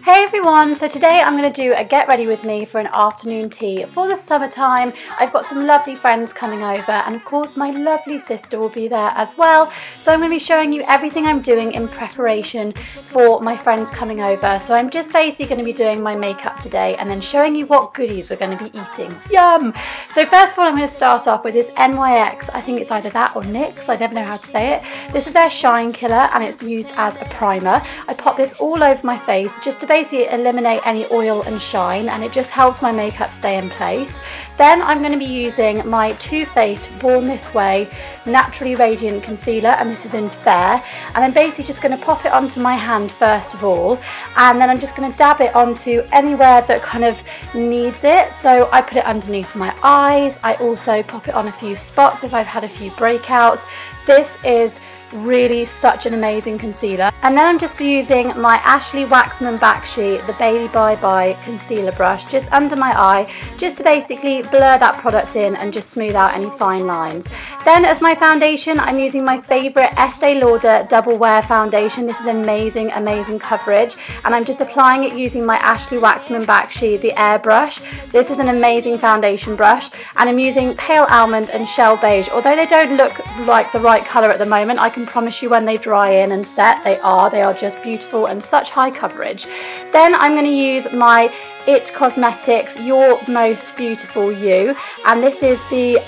Hey everyone, so today I'm going to do a get ready with me for an afternoon tea for the summertime. I've got some lovely friends coming over and of course my lovely sister will be there as well. So I'm going to be showing you everything I'm doing in preparation for my friends coming over. So I'm just basically going to be doing my makeup today and then showing you what goodies we're going to be eating. Yum! So first of all I'm going to start off with this NYX, I think it's either that or NYX, I never know how to say it. This is their Shine Killer and it's used as a primer. I pop this all over my face just to basically eliminate any oil and shine, and it just helps my makeup stay in place. Then I'm going to be using my Too Faced Born This Way Naturally Radiant Concealer, and this is in Fair, and I'm basically just going to pop it onto my hand first of all, and then I'm just going to dab it onto anywhere that kind of needs it. So I put it underneath my eyes, I also pop it on a few spots if I've had a few breakouts. This is really such an amazing concealer. And then I'm just using my Ashley Waxman Bakshi, the Baby Bye Bye concealer brush, just under my eye, just to basically blur that product in and just smooth out any fine lines. Then as my foundation, I'm using my favourite Estee Lauder Double Wear foundation. This is amazing coverage, and I'm just applying it using my Ashley Waxman Bakshi, the airbrush. This is an amazing foundation brush, and I'm using Pale Almond and Shell Beige. Although they don't look like the right colour at the moment, I can promise you when they dry in and set, they are just beautiful and such high coverage. Then I'm going to use my IT Cosmetics Your Most Beautiful You, and this is the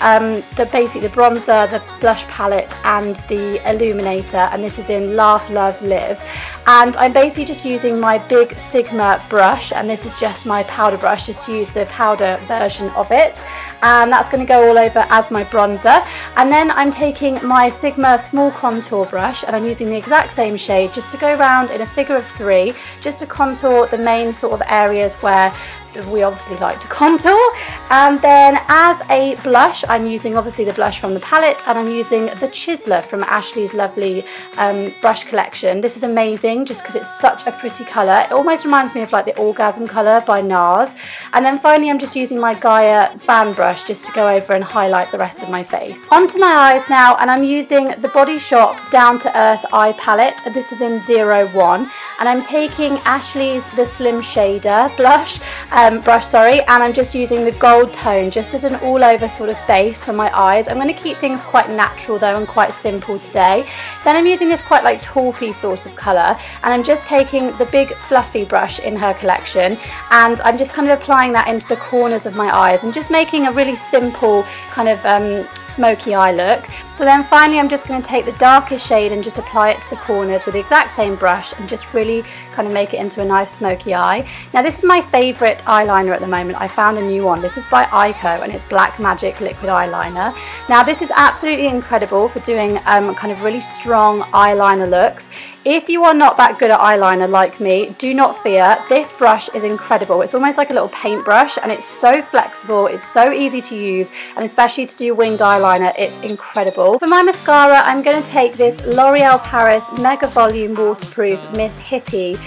basically the bronzer, the blush palette and the illuminator, and this is in Laugh Love Live. And I'm basically just using my big Sigma brush, and this is just my powder brush, just to use the powder version of it, and that's going to go all over as my bronzer. And then I'm taking my Sigma small contour brush, and I'm using the exact same shade just to go around in a figure of 3, just to contour the main sort of areas where we obviously like to contour. And then as a blush, I'm using obviously the blush from the palette, and I'm using the Chiseler from Ashley's lovely brush collection. This is amazing just because it's such a pretty colour. It almost reminds me of like the Orgasm colour by NARS. And then finally I'm just using my Gaia fan brush just to go over and highlight the rest of my face. Onto my eyes now, and I'm using the Body Shop Down to Earth eye palette, and this is in 01, and I'm taking Ashley's the Slim Shader brush, and I'm just using the gold tone just as an all over sort of base for my eyes. I'm going to keep things quite natural though and quite simple today. Then I'm using this quite like taupey sort of colour, and I'm just taking the big fluffy brush in her collection, and I'm just kind of applying that into the corners of my eyes and just making a really simple kind of smoky eye look. So then finally I'm just going to take the darkest shade and just apply it to the corners with the exact same brush and just really kind of make it into a nice smoky eye. Now this is my favourite eyeliner at the moment. I found a new one. This is by Ico and it's Black Magic liquid eyeliner. Now this is absolutely incredible for doing kind of really strong eyeliner looks. If you are not that good at eyeliner like me, do not fear. This brush is incredible. It's almost like a little paintbrush, and it's so flexible, it's so easy to use, and especially to do winged eyeliner, it's incredible. For my mascara, I'm going to take this L'Oreal Paris Mega Volume Waterproof Miss Hippie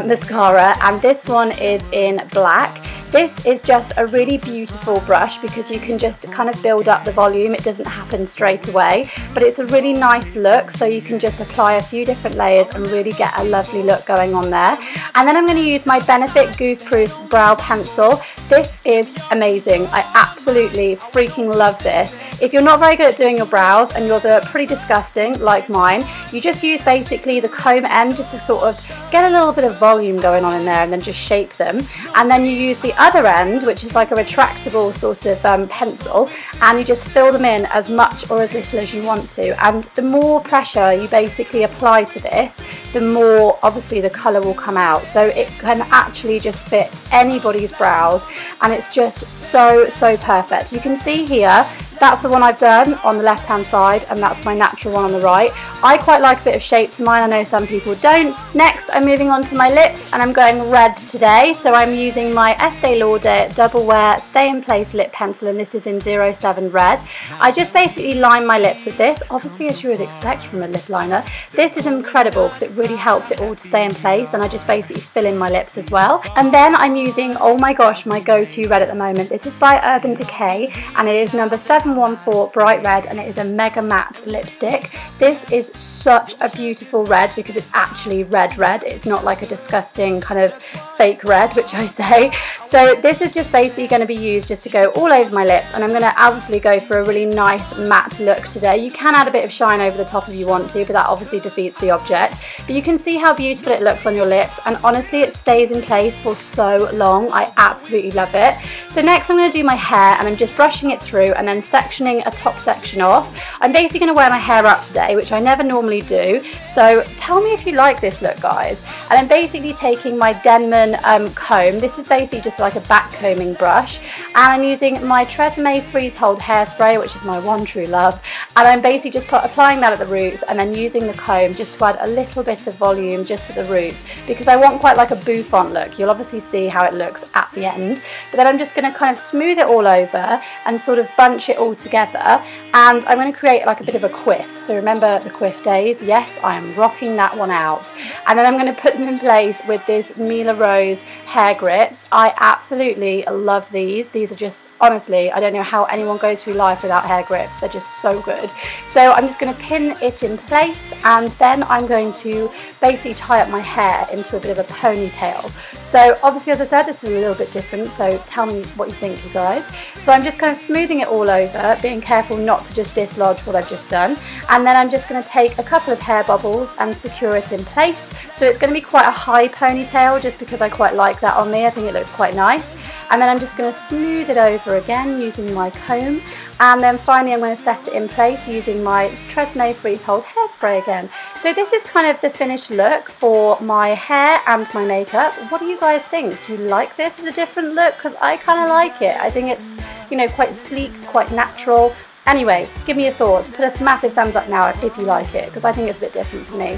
mascara, and this one is in black. This is just a really beautiful brush because you can just kind of build up the volume. It doesn't happen straight away, but it's a really nice look, so you can just apply a few different layers and really get a lovely look going on there. And then I'm going to use my Benefit Goof Proof Brow Pencil. This is amazing. I absolutely freaking love this. If you're not very good at doing your brows and yours are pretty disgusting like mine, you just use basically the comb end just to sort of get a little bit of volume going on in there and then just shape them. And then you use the other end, which is like a retractable sort of pencil, and you just fill them in as much or as little as you want to. And the more pressure you basically apply to this, the more obviously the colour will come out. So it can actually just fit anybody's brows, and it's just so perfect. You can see here, that's the one I've done on the left hand side, and that's my natural one on the right. I quite like a bit of shape to mine, I know some people don't. Next I'm moving on to my lips, and I'm going red today, so I'm using my Estee Lauder Double Wear Stay in Place lip pencil, and this is in 07 red. I just basically line my lips with this, obviously as you would expect from a lip liner. This is incredible because it really helps it all to stay in place, and I just basically fill in my lips as well. And then I'm using, oh my gosh, my go-to red at the moment. This is by Urban Decay, and it is number 715 for Bright Red, and it is a Mega Matte lipstick. This is such a beautiful red because it's actually red. It's not like a disgusting kind of fake red, which I say. So this is just basically going to be used just to go all over my lips, and I'm going to obviously go for a really nice matte look today. You can add a bit of shine over the top if you want to, but that obviously defeats the object. But you can see how beautiful it looks on your lips, and honestly it stays in place for so long. I absolutely love it. So next I'm going to do my hair, and I'm just brushing it through and then sectioning a top section off. I'm basically going to wear my hair up today, which I never normally do, so tell me if you like this look, guys. And I'm basically taking my Denman comb. This is basically just like a back combing brush, and I'm using my Tresemme Freeze Hold hairspray, which is my one true love, and I'm basically just applying that at the roots and then using the comb just to add a little bit of volume just at the roots, because I want quite like a bouffant look. You'll obviously see how it looks at the end, but then I'm just going to kind of smooth it all over and sort of bunch it all together, and I'm going to create like a bit of a quiff. So remember the quiff days? Yes, I am rocking that one out. And then I'm going to put them in place with this Mila Rose hair grips. I absolutely love these. These are just, honestly, I don't know how anyone goes through life without hair grips. They're just so good. So I'm just going to pin it in place, and then I'm going to basically tie up my hair into a bit of a ponytail. So obviously, as I said, this is a little bit different, so tell me what you think, you guys. So I'm just kind of smoothing it all over, being careful not to just dislodge what I've just done, and then I'm just going to take a couple of hair bubbles and secure it in place. So it's going to be quite a high ponytail, just because I quite like that on me. I think it looks quite nice. And then I'm just going to smooth it over again using my comb, and then finally I'm going to set it in place using my Tresemme Freeze Hold hairspray again. So this is kind of the finished look for my hair and my makeup. What do you guys think? Do you like this as a different look? Because I kind of like it. I think it's, you know, quite sleek, quite natural. Anyway, give me your thoughts. Put a massive thumbs up now if you like it, because I think it's a bit different for me.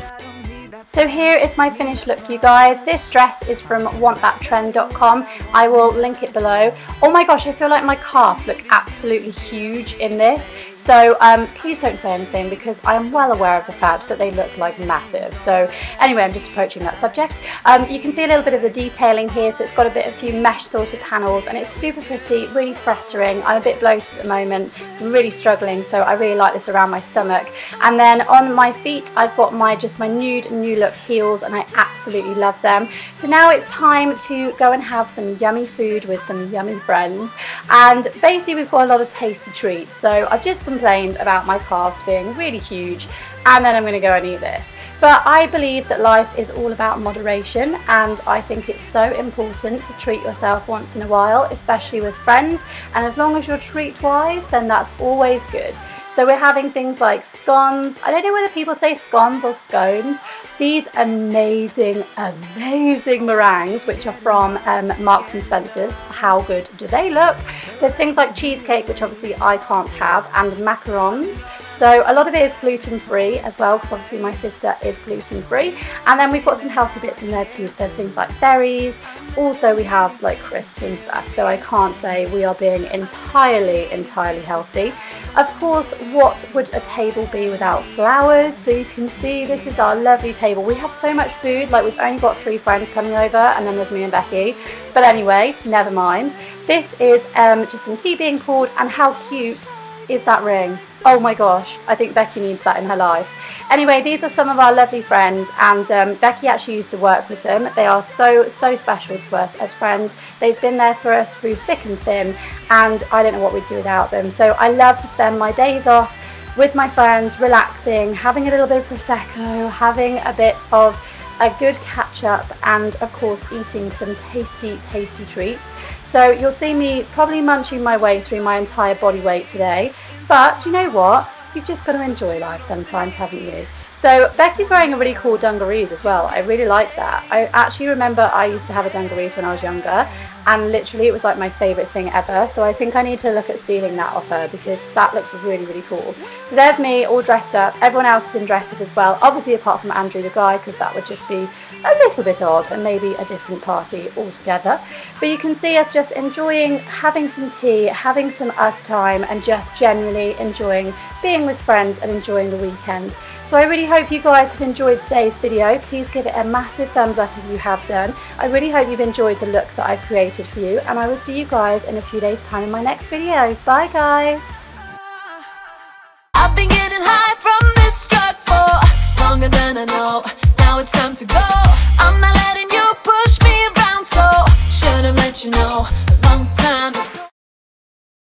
So here is my finished look, you guys. This dress is from wantthattrend.com. I will link it below. Oh my gosh, I feel like my calves look absolutely huge in this. So please don't say anything, because I am well aware of the fact that they look like massive. So anyway, I'm just approaching that subject. You can see a little bit of the detailing here, so it's got a few mesh sort of panels, and it's super pretty, really flattering. I'm a bit bloated at the moment, I'm really struggling, so I really like this around my stomach. And then on my feet, I've got my nude New Look heels, and I absolutely love them. So now it's time to go and have some yummy food with some yummy friends, and basically we've got a lot of tasty treats. So I've just complained about my calves being really huge, and then I'm going to go and eat this. But I believe that life is all about moderation, and I think it's so important to treat yourself once in a while, especially with friends, and as long as you're treat wise, then that's always good. So we're having things like scones. I don't know whether people say scones or scones. These amazing meringues, which are from Marks and Spencer's. How good do they look? There's things like cheesecake, which obviously I can't have, and macarons. So a lot of it is gluten-free as well, because obviously my sister is gluten-free. And then we've got some healthy bits in there too. So there's things like berries. Also we have like crisps and stuff. So I can't say we are being entirely healthy. Of course, what would a table be without flowers? So you can see this is our lovely table. We have so much food, like we've only got 3 friends coming over, and then there's me and Becky. But anyway, never mind. This is just some tea being poured, and how cute is that ring? Oh my gosh, I think Becky needs that in her life. Anyway, these are some of our lovely friends, and Becky actually used to work with them. They are so special to us as friends. They've been there for us through thick and thin, and I don't know what we'd do without them. So I love to spend my days off with my friends, relaxing, having a little bit of Prosecco, having a bit of a good catch up, and of course eating some tasty treats. So you'll see me probably munching my way through my entire body weight today, but do you know what? You've just got to enjoy life sometimes, haven't you? So Becky's wearing a really cool dungarees as well. I really like that. I actually remember I used to have a dungarees when I was younger, and literally it was like my favourite thing ever. So I think I need to look at stealing that off her, because that looks really cool. So there's me all dressed up. Everyone else is in dresses as well, obviously apart from Andrew the guy, because that would just be a little bit odd and maybe a different party altogether. But you can see us just enjoying having some tea, having some us time, and just generally enjoying being with friends and enjoying the weekend. So I really hope you guys have enjoyed today's video. Please give it a massive thumbs up if you have done. I really hope you've enjoyed the look that I've created for you, and I will see you guys in a few days' time in my next video. Bye guys! longer than I know. Now it's time to go. I'm not letting you push me around, so should've let you know a long time